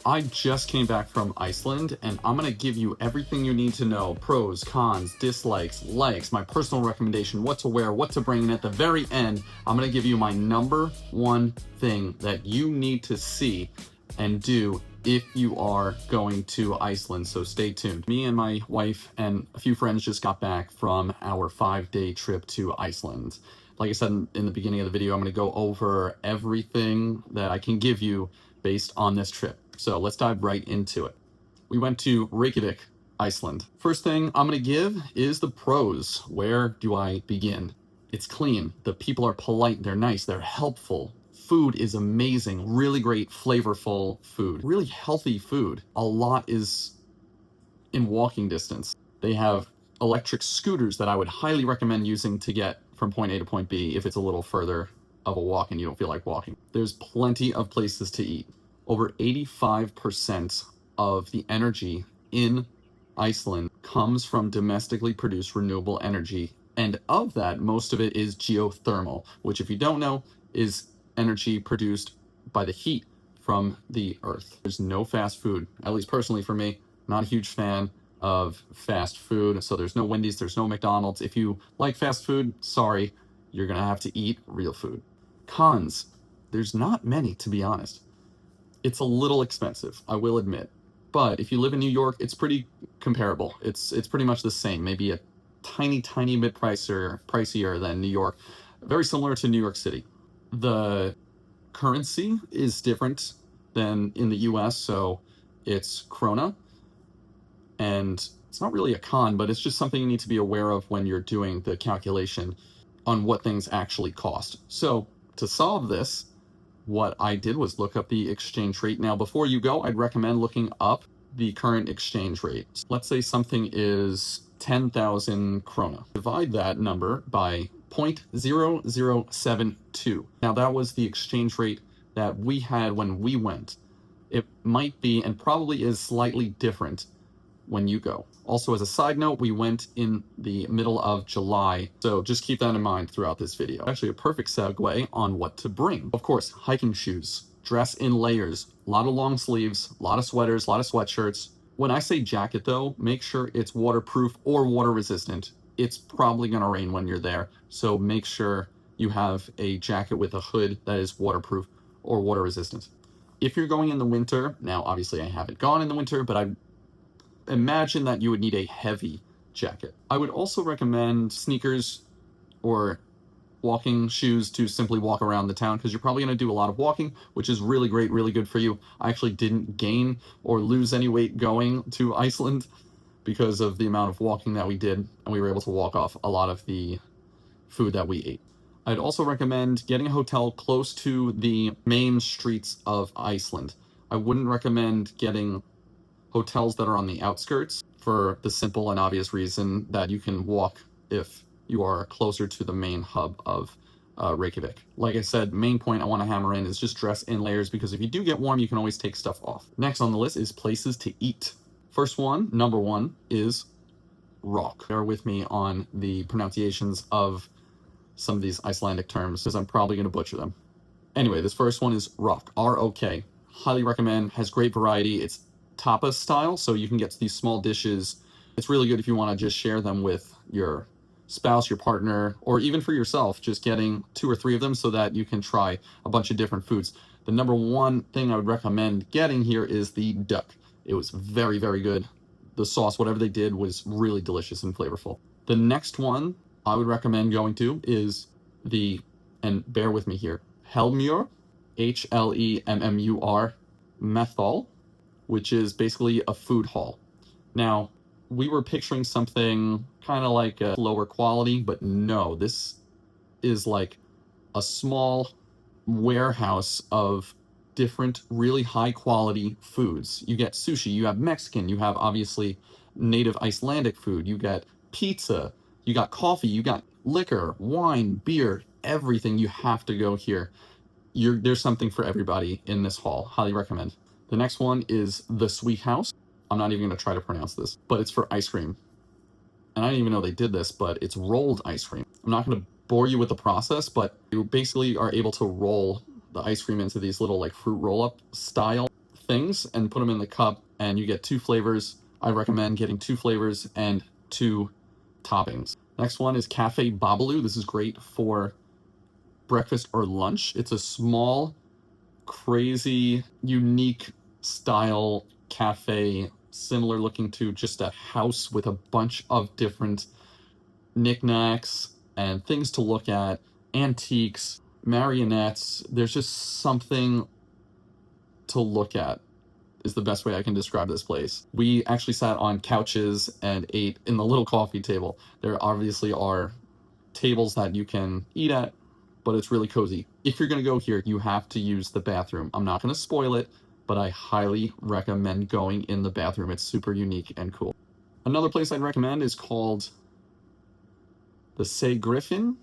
I just came back from Iceland, and I'm gonna give you everything you need to know: pros, cons, dislikes, likes, my personal recommendation, what to wear, what to bring, and at the very end, I'm gonna give you my #1 thing that you need to see and do if you are going to Iceland, so stay tuned. Me and my wife and a few friends just got back from our 5-day trip to Iceland. Like I said in the beginning of the video, I'm gonna go over everything that I can give you based on this trip. So let's dive right into it. We went to Reykjavik, Iceland. First thing I'm gonna give is the pros. Where do I begin? It's clean. The people are polite, they're nice, they're helpful. Food is amazing, really great, flavorful food, really healthy food. A lot is in walking distance. They have electric scooters that I would highly recommend using to get from point A to point B if it's a little further of a walk and you don't feel like walking. There's plenty of places to eat. Over 85% of the energy in Iceland comes from domestically produced renewable energy. And of that, most of it is geothermal, which, if you don't know, is energy produced by the heat from the earth. There's no fast food, at least personally for me. Not a huge fan of fast food. So there's no Wendy's, there's no McDonald's. If you like fast food, sorry, you're gonna have to eat real food. Cons, there's not many, to be honest. It's a little expensive, I will admit. But if you live in New York, it's pretty comparable. It's pretty much the same, maybe a tiny bit pricier than New York. Very similar to New York City. The currency is different than in the US, so it's krona. And it's not really a con, but it's just something you need to be aware of when you're doing the calculation on what things actually cost. So to solve this, what I did was look up the exchange rate. Now, before you go, I'd recommend looking up the current exchange rate. Let's say something is 10,000 krona. Divide that number by 0.0072. Now, that was the exchange rate that we had when we went. It might be, and probably is, slightly different when you go. Also, as a side note, we went in the middle of July, so just keep that in mind throughout this video. Actually, a perfect segue on what to bring. Of course, hiking shoes, dress in layers, a lot of long sleeves, a lot of sweaters, a lot of sweatshirts. When I say jacket though, make sure it's waterproof or water resistant. It's probably gonna rain when you're there, so make sure you have a jacket with a hood that is waterproof or water resistant. If you're going in the winter, now obviously I haven't gone in the winter, but I imagine that you would need a heavy jacket. I would also recommend sneakers or walking shoes to simply walk around the town, because you're probably going to do a lot of walking, which is really great, really good for you. I actually didn't gain or lose any weight going to Iceland because of the amount of walking that we did, and we were able to walk off a lot of the food that we ate. I'd also recommend getting a hotel close to the main streets of Iceland. I wouldn't recommend getting hotels that are on the outskirts, for the simple and obvious reason that you can walk if you are closer to the main hub of Reykjavik. Like I said, main point I want to hammer in is just dress in layers, because if you do get warm, you can always take stuff off. Next on the list is places to eat. First one, #1, is rock. Bear with me on the pronunciations of some of these Icelandic terms, because I'm probably going to butcher them. Anyway, this first one is rock, R-O-K. Highly recommend, has great variety. It's tapas style, so you can get these small dishes. It's really good if you want to just share them with your spouse, your partner, or even for yourself, just getting 2 or 3 of them so that you can try a bunch of different foods. The #1 thing I would recommend getting here is the duck. It was very, very good. The sauce, whatever they did, was really delicious and flavorful. The next one I would recommend going to is and bear with me here, Helmur, H-L-E-M-M-U-R, Methol, which is basically a food hall. Now, we were picturing something kind of like a lower quality, but no, this is like a small warehouse of different really high quality foods. You get sushi, you have Mexican, you have obviously native Icelandic food, you get pizza, you got coffee, you got liquor, wine, beer, everything. You have to go here. There's something for everybody in this hall. Highly recommend. The next one is the Sweet House. I'm not even going to try to pronounce this, but it's for ice cream. And I didn't even know they did this, but it's rolled ice cream. I'm not going to bore you with the process, but you basically are able to roll the ice cream into these little like fruit roll-up style things and put them in the cup, and you get 2 flavors. I recommend getting 2 flavors and 2 toppings. Next one is Cafe Babalu. This is great for breakfast or lunch. It's a small, crazy, unique style cafe, similar looking to just a house with a bunch of different knickknacks and things to look at, antiques, marionettes. There's just something to look at is the best way I can describe this place. We actually sat on couches and ate in the little coffee table. There obviously are tables that you can eat at, but it's really cozy. If you're gonna go here, you have to use the bathroom. I'm not gonna spoil it, but I highly recommend going in the bathroom. It's super unique and cool. Another place I'd recommend is called the Say Griffin,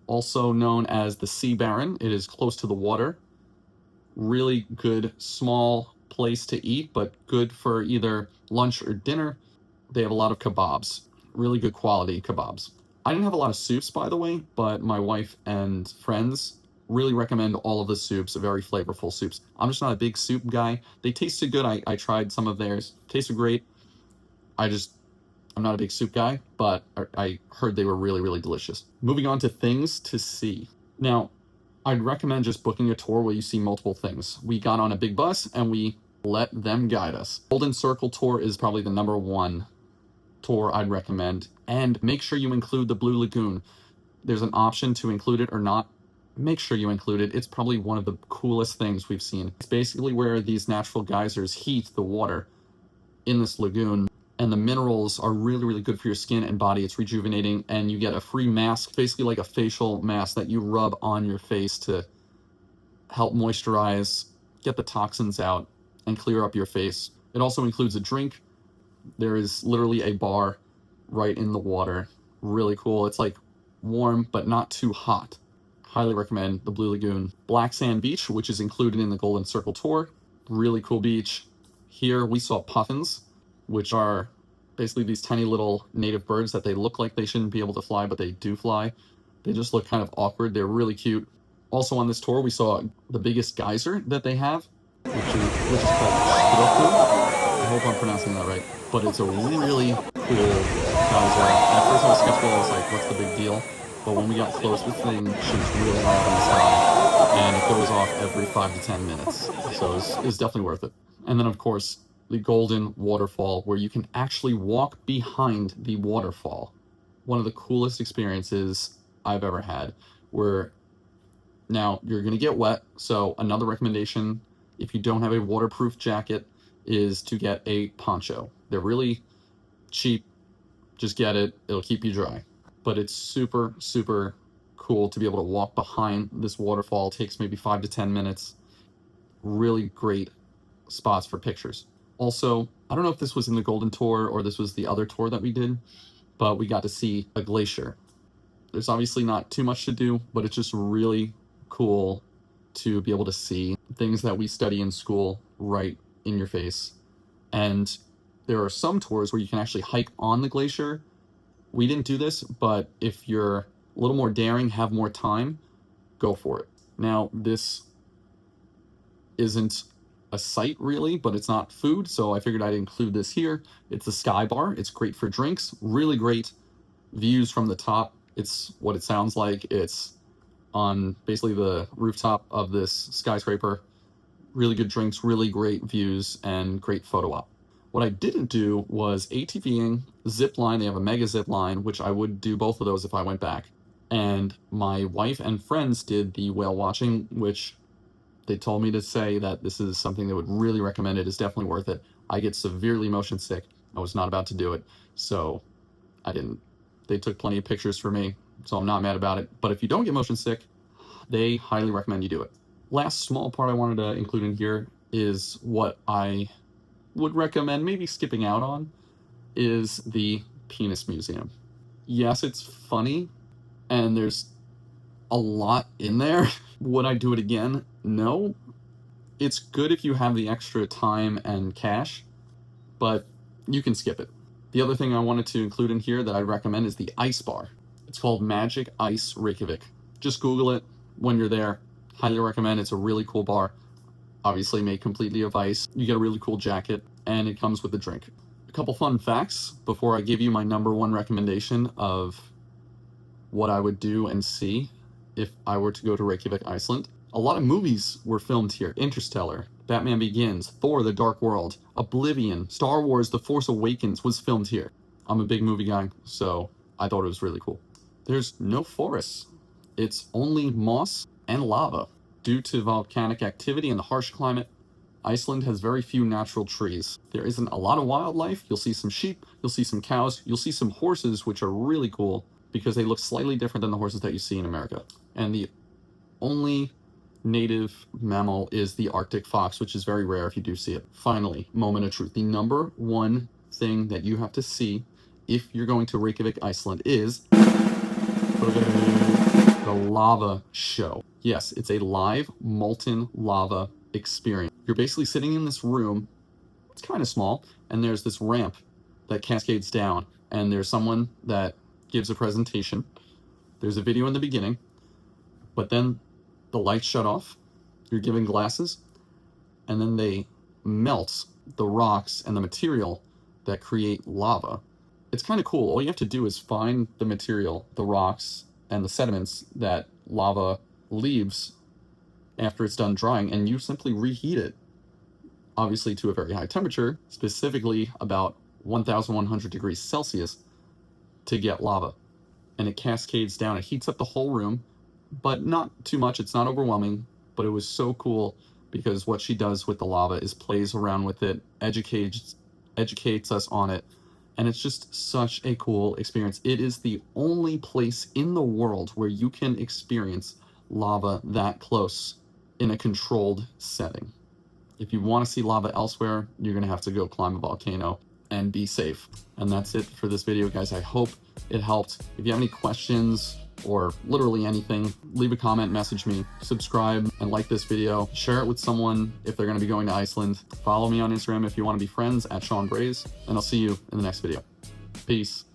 also known as the Sea Baron. It is close to the water. Really good, small place to eat, but good for either lunch or dinner. They have a lot of kebabs, really good quality kebabs. I didn't have a lot of soups, by the way, but my wife and friends really recommend all of the soups, very flavorful soups. I'm just not a big soup guy. They tasted good. I tried some of theirs. Tasted great. I'm not a big soup guy, but I heard they were really, really delicious. Moving on to things to see. Now, I'd recommend just booking a tour where you see multiple things. We got on a big bus and we let them guide us. Golden Circle tour is probably the #1 tour I'd recommend. And make sure you include the Blue Lagoon. There's an option to include it or not. Make sure you include it. It's probably one of the coolest things we've seen. It's basically where these natural geysers heat the water in this lagoon, and the minerals are really, really good for your skin and body. It's rejuvenating, and you get a free mask, basically like a facial mask that you rub on your face to help moisturize, get the toxins out, and clear up your face. It also includes a drink. There is literally a bar right in the water. Really cool. It's like warm, but not too hot. Highly recommend the Blue Lagoon. Black Sand Beach, which is included in the Golden Circle tour. Really cool beach. Here we saw puffins, which are basically these tiny little native birds that they look like they shouldn't be able to fly, but they do fly. They just look kind of awkward. They're really cute. Also on this tour, we saw the biggest geyser that they have, which is called Stroku. I hope I'm pronouncing that right. But it's a really cool geyser. At first I was skeptical. I was like, what's the big deal? But when we got close, this thing shoots really loud in the sky, and it goes off every 5 to 10 minutes. So it's definitely worth it. And then, of course, the Golden Waterfall, where you can actually walk behind the waterfall. One of the coolest experiences I've ever had. Now, you're going to get wet, so another recommendation, if you don't have a waterproof jacket, is to get a poncho. They're really cheap. Just get it. It'll keep you dry. But it's super, super cool to be able to walk behind this waterfall. It takes maybe 5 to 10 minutes. Really great spots for pictures. Also, I don't know if this was in the Golden Tour or this was the other tour that we did, but we got to see a glacier. There's obviously not too much to do, but it's just really cool to be able to see things that we study in school right in your face. And there are some tours where you can actually hike on the glacier. We didn't do this, but if you're a little more daring, have more time, go for it. Now, this isn't a site really, but it's not food, so I figured I'd include this here. It's a sky bar. It's great for drinks. Really great views from the top. It's what it sounds like. It's on basically the rooftop of this skyscraper. Really good drinks, really great views, and great photo op. What I didn't do was ATVing, zip line. They have a mega zip line, which I would do both of those if I went back. And my wife and friends did the whale watching, which they told me to say that this is something they would really recommend. It is definitely worth it. I get severely motion sick. I was not about to do it, so I didn't. They took plenty of pictures for me, so I'm not mad about it. But if you don't get motion sick, they highly recommend you do it. Last small part I wanted to include in here is what I would recommend maybe skipping out on is the Penis Museum. Yes, it's funny, and there's a lot in there. Would I do it again? No. It's good if you have the extra time and cash, but you can skip it. The other thing I wanted to include in here that I recommend is the ice bar. It's called Magic Ice Reykjavik. Just Google it when you're there. Highly recommend. It's a really cool bar. obviously made completely of ice. You get a really cool jacket, and it comes with a drink. A couple fun facts before I give you my number one recommendation of what I would do and see if I were to go to Reykjavik, Iceland. A lot of movies were filmed here. Interstellar, Batman Begins, Thor: The Dark World, Oblivion, Star Wars: The Force Awakens was filmed here. I'm a big movie guy, so I thought it was really cool. There's no forests. It's only moss and lava. Due to volcanic activity and the harsh climate, Iceland has very few natural trees. There isn't a lot of wildlife. You'll see some sheep, you'll see some cows, you'll see some horses, which are really cool because they look slightly different than the horses that you see in America. And the only native mammal is the Arctic fox, which is very rare if you do see it. Finally, moment of truth. The number one thing that you have to see if you're going to Reykjavik, Iceland is the lava show. Yes, it's a live molten lava experience. You're basically sitting in this room. It's kind of small, and there's this ramp that cascades down, and there's someone that gives a presentation. There's a video in the beginning, but then the lights shut off. You're given glasses, and then they melt the rocks and the material that create lava. It's kind of cool. All you have to do is find the material, the rocks, and the sediments that lava leaves after it's done drying, and you simply reheat it, obviously to a very high temperature, specifically about 1,100 degrees Celsius, to get lava. And it cascades down. It heats up the whole room, but not too much. It's not overwhelming, but it was so cool because what she does with the lava is plays around with it, educates us on it, and it's just such a cool experience. It is the only place in the world where you can experience lava that close in a controlled setting. If you want to see lava elsewhere, you're going to have to go climb a volcano and be safe. And that's it for this video, guys. I hope it helped. If you have any questions or literally anything, leave a comment, message me, subscribe, and like this video. Share it with someone if they're going to be going to Iceland. Follow me on Instagram if you want to be friends, @SeanBraze, and I'll see you in the next video. Peace.